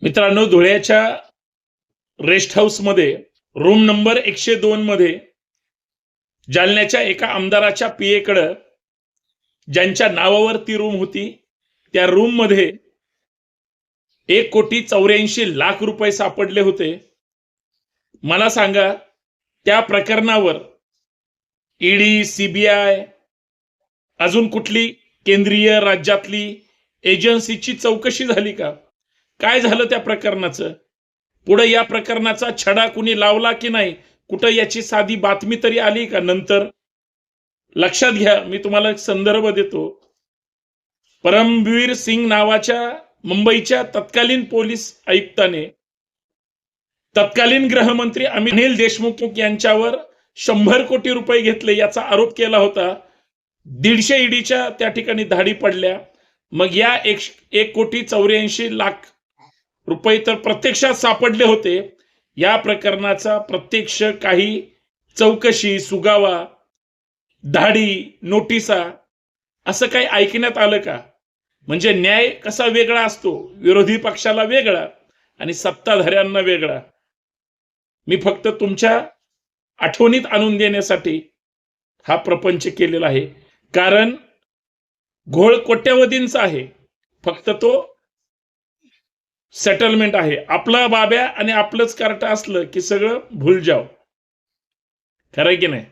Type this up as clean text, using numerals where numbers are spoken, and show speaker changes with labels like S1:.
S1: मित्रांनो, धुळ्याच्या rest house मध्ये रूम नंबर 102 मध्ये जालन्याच्या एका आमदाराच्या पीएकडे ज्यांच्या नावावर ती रूम होती त्या रूम मध्ये 1,84,00,00,000 रुपये सापडले होते. मला सांगा, त्या प्रकरणावर ईडी, सीबीआय, अजून कुठली केंद्रीय राज्यातली एजन्सीची चौकशी झाली का? काय झालं त्या प्रकरणाचं? पुढे या प्रकरणाचा छडा कुणी लावला की नाही? कुठं याची साधी बातमी तरी आली का? नंतर लक्षात घ्या, मी तुम्हाला एक संदर्भ देतो. परमवीर सिंग नावाच्या मुंबईच्या तत्कालीन पोलीस आयुक्ताने तत्कालीन गृहमंत्री अनिल देशमुख यांच्यावर 100 कोटी रुपये घेतले याचा आरोप केला होता. 150 ईडीच्या त्या ठिकाणी धाडी पडल्या. मग या 1,84,00,000 रुपये तर प्रत्यक्षात सापडले होते. या प्रकरणाचा प्रत्यक्ष काही चौकशी, सुगावा, धाडी, नोटिसा असं काही ऐकण्यात आलं का? म्हणजे न्याय कसा वेगळा असतो, विरोधी पक्षाला वेगळा आणि सत्ताधाऱ्यांना वेगळा. मी फक्त तुमच्या आठवणीत आणून देण्यासाठी हा प्रपंच केलेला आहे. कारण घोळ कोट्यवधींचा आहे, फक्त तो सेटलमेंट आहे. आपला बाब्या आणि आपलंच कार्ट असलं की सगळं भूल जाव. खरं की नाही?